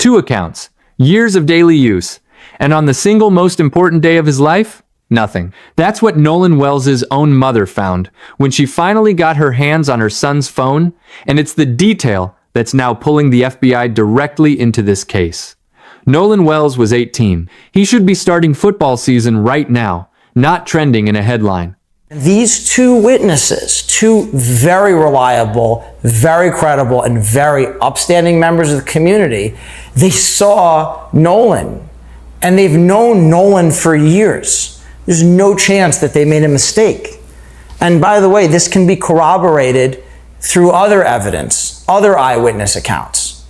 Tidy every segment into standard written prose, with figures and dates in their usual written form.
2 accounts, years of daily use. And on the single most important day of his life? Nothing. That's what Nolan Wells' own mother found when she finally got her hands on her son's phone, and it's the detail that's now pulling the FBI directly into this case. Nolan Wells was 18. He should be starting football season right now, not trending in a headline. These 2 witnesses, 2 very reliable, very credible, and very upstanding members of the community, they saw Nolan, and they've known Nolan for years. There's no chance that they made a mistake. And by the way, this can be corroborated through other evidence, other eyewitness accounts.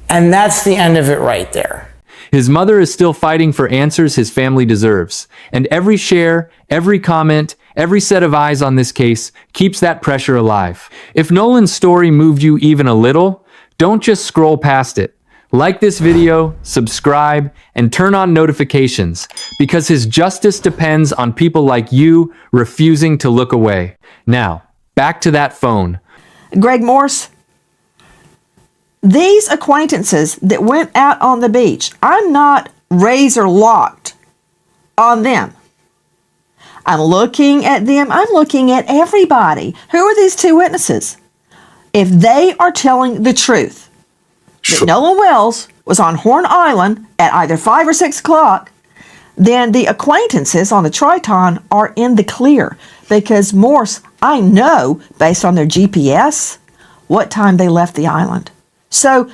And that's the end of it right there. His mother is still fighting for answers his family deserves, and every share, every comment, every set of eyes on this case keeps that pressure alive. If Nolan's story moved you even a little, don't just scroll past it. Like this video, subscribe, and turn on notifications, because his justice depends on people like you refusing to look away. Now, back to that phone. Greg Morse, these acquaintances that went out on the beach, I'm not razor locked on them. I'm looking at them. I'm looking at everybody. Who are these 2 witnesses? If they are telling the truth, that Nolan Wells was on Horn Island at either 5 or 6 o'clock, then the acquaintances on the Triton are in the clear. Because Morse, I know, based on their GPS, what time they left the island. So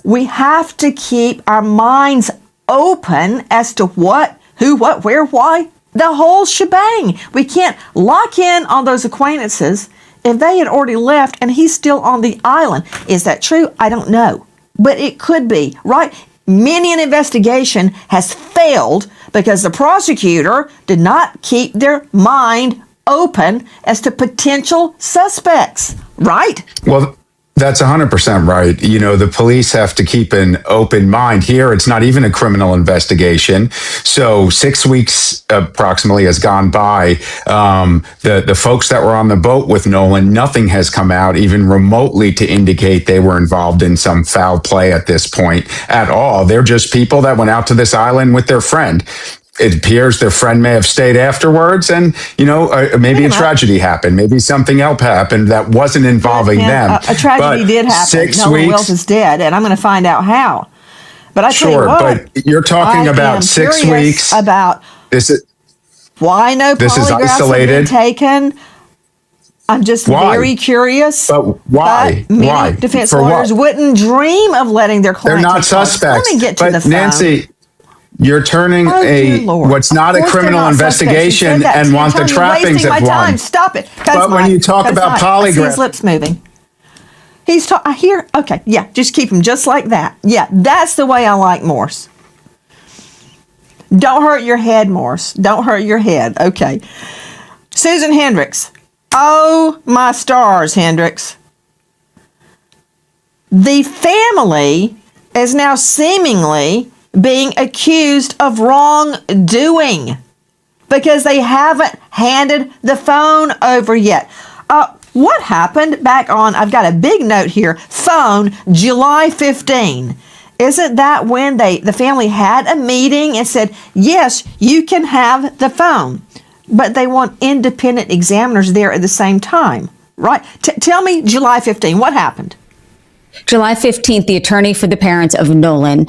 we have to keep our minds open as to what, who, what, where, why, the whole shebang. We can't lock in on those acquaintances if they had already left and he's still on the island. Is that true? I don't know. But it could be, right? Many an investigation has failed because the prosecutor did not keep their mind open as to potential suspects, right? Well, that's 100% right. You know, the police have to keep an open mind here. It's not even a criminal investigation. So 6 weeks approximately has gone by. The folks that were on the boat with Nolan, nothing has come out even remotely to indicate they were involved in some foul play at this point at all. They're just people that went out to this island with their friend. It appears their friend may have stayed afterwards, and maybe a tragedy happened. Maybe something else happened that wasn't involving them. A tragedy did happen. Nolan Wells is dead, and I'm going to find out how. But I tell you what, but you're talking about 6 weeks. About why no polygraphs have been taken. I'm just very curious. But why? Many why? defense For lawyers wouldn't dream of letting their clients. They're not suspects. Let me get to the phone. Nancy, you're turning what's not a criminal investigation and want the trappings of one. Stop it. But when you talk about polygraph, I see his lips moving. I hear. Okay, yeah, just keep him just like that. Yeah, that's the way I like Morse. Don't hurt your head, Morse. Don't hurt your head. Okay. Susan Hendricks. Oh, my stars, Hendricks. The family is now seemingly being accused of wrongdoing because they haven't handed the phone over yet. What happened back on, I've got a big note here, phone July 15. Isn't that when the family had a meeting and said, yes, you can have the phone, but they want independent examiners there at the same time, right? Tell me July 15, what happened? July 15th, the attorney for the parents of Nolan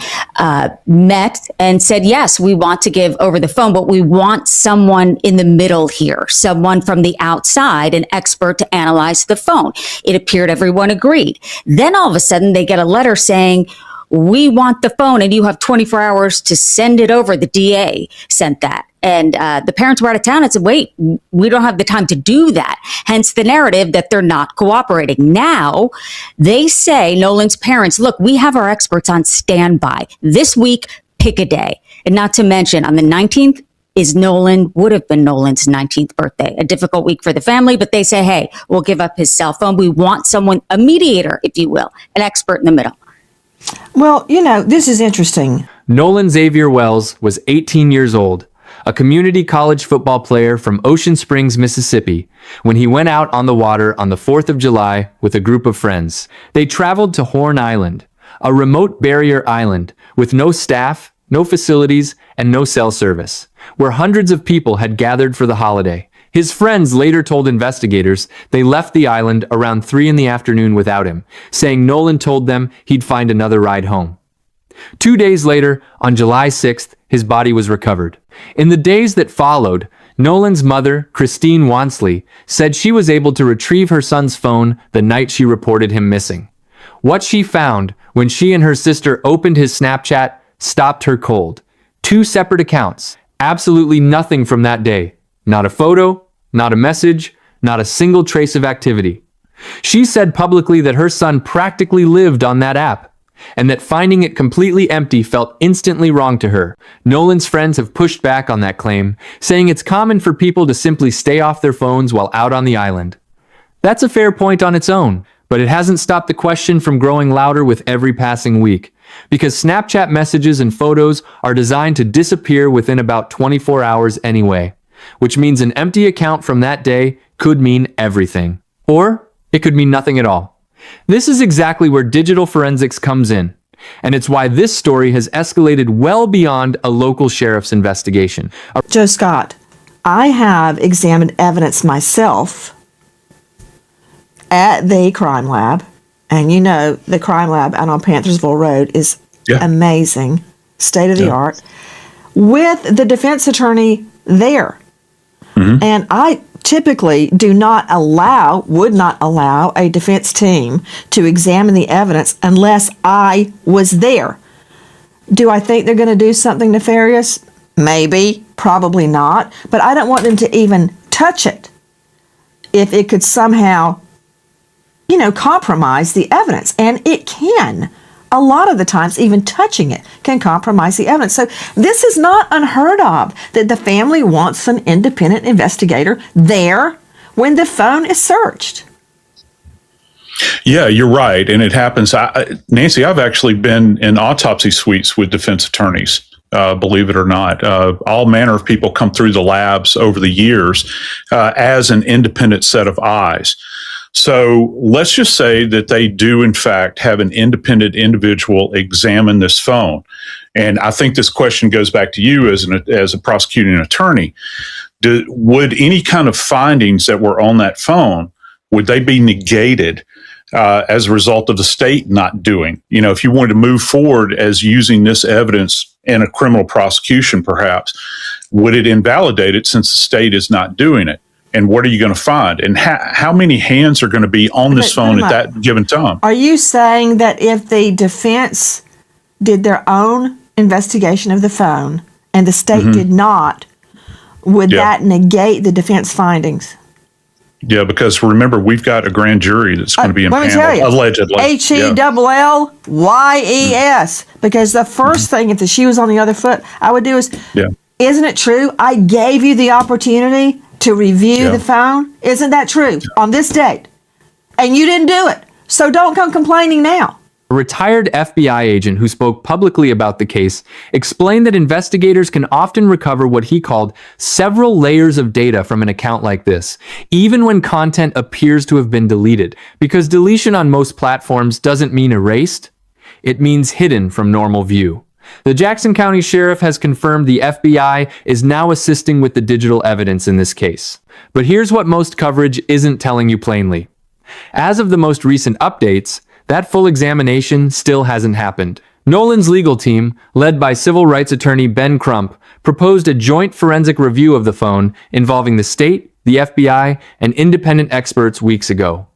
met and said, yes, we want to give over the phone, but we want someone in the middle here, someone from the outside, an expert to analyze the phone. It appeared everyone agreed. Then all of a sudden they get a letter saying, we want the phone and you have 24 hours to send it over. The DA sent that. And the parents were out of town and said, wait, we don't have the time to do that. Hence the narrative that they're not cooperating. Now they say, Nolan's parents, look, we have our experts on standby this week, pick a day. And not to mention on the 19th would have been Nolan's 19th birthday, a difficult week for the family, but they say, hey, we'll give up his cell phone. We want someone, a mediator, if you will, an expert in the middle. Well, this is interesting. Nolan Xavier Wells was 18 years old, a community college football player from Ocean Springs, Mississippi, when he went out on the water on the 4th of July with a group of friends. They traveled to Horn Island, a remote barrier island with no staff, no facilities, and no cell service, where hundreds of people had gathered for the holiday. His friends later told investigators they left the island around 3 in the afternoon without him, saying Nolan told them he'd find another ride home. 2 days later, on July 6th, his body was recovered. In the days that followed, Nolan's mother, Christine Wansley, said she was able to retrieve her son's phone the night she reported him missing. What she found when she and her sister opened his Snapchat stopped her cold. 2 separate accounts, absolutely nothing from that day. Not a photo, not a message, not a single trace of activity. She said publicly that her son practically lived on that app, and that finding it completely empty felt instantly wrong to her. Nolan's friends have pushed back on that claim, saying it's common for people to simply stay off their phones while out on the island. That's a fair point on its own, but it hasn't stopped the question from growing louder with every passing week, because Snapchat messages and photos are designed to disappear within about 24 hours anyway, which means an empty account from that day could mean everything. Or it could mean nothing at all. This is exactly where digital forensics comes in, and it's why this story has escalated well beyond a local sheriff's investigation. Joe Scott, I have examined evidence myself at the crime lab, and you know the crime lab out on Panthersville Road is amazing, state of the art, with the defense attorney there. And I typically would not allow a defense team to examine the evidence unless I was there. Do I think they're going to do something nefarious? Maybe, probably not. But I don't want them to even touch it if it could somehow, compromise the evidence. And it can. A lot of the times, even touching it can compromise the evidence. So this is not unheard of, that the family wants an independent investigator there when the phone is searched. Yeah, you're right. And it happens. Nancy, I've actually been in autopsy suites with defense attorneys, believe it or not. All manner of people come through the labs over the years as an independent set of eyes. So let's just say that they do, in fact, have an independent individual examine this phone. And I think this question goes back to you as a prosecuting attorney. Would any kind of findings that were on that phone, would they be negated as a result of the state not doing? If you wanted to move forward as using this evidence in a criminal prosecution, perhaps, would it invalidate it since the state is not doing it? And what are you going to find? And how many hands are going to be on this phone at that given time? Are you saying that if the defense did their own investigation of the phone and the state did not, would that negate the defense findings? Yeah, because remember, we've got a grand jury that's going to be impaneled, let me tell you, allegedly. HELLYES. Because the first thing, if the shoe was on the other foot, I would do is, isn't it true? I gave you the opportunity to review the phone. Isn't that true? On this date. And you didn't do it. So don't come complaining now. A retired FBI agent who spoke publicly about the case explained that investigators can often recover what he called several layers of data from an account like this, even when content appears to have been deleted, because deletion on most platforms doesn't mean erased. It means hidden from normal view. The Jackson County Sheriff has confirmed the FBI is now assisting with the digital evidence in this case. But here's what most coverage isn't telling you plainly. As of the most recent updates, that full examination still hasn't happened. Nolan's legal team, led by civil rights attorney Ben Crump, proposed a joint forensic review of the phone involving the state, the FBI, and independent experts weeks ago.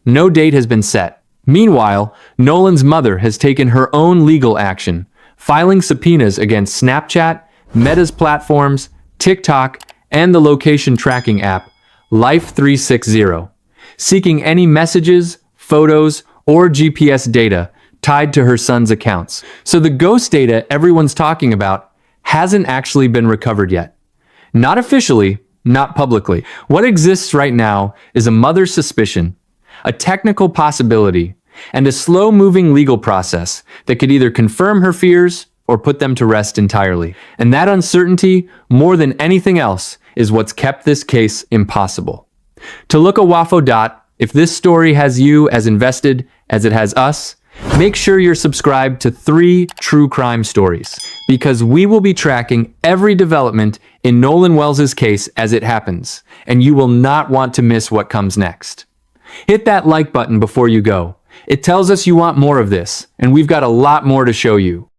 No date has been set. Meanwhile, Nolan's mother has taken her own legal action, filing subpoenas against Snapchat, Meta's platforms, TikTok, and the location tracking app, Life360, seeking any messages, photos, or GPS data tied to her son's accounts. So the ghost data everyone's talking about hasn't actually been recovered yet. Not officially, not publicly. What exists right now is a mother's suspicion, a technical possibility, and a slow-moving legal process that could either confirm her fears or put them to rest entirely. And that uncertainty, more than anything else, is what's kept this case impossible. To look a Wafo Dot, if this story has you as invested as it has us, Make sure you're subscribed to 3 True Crime Stories, because we will be tracking every development in Nolan Wells' case as it happens, and you will not want to miss what comes next. Hit that like button before you go. It tells us you want more of this, and we've got a lot more to show you.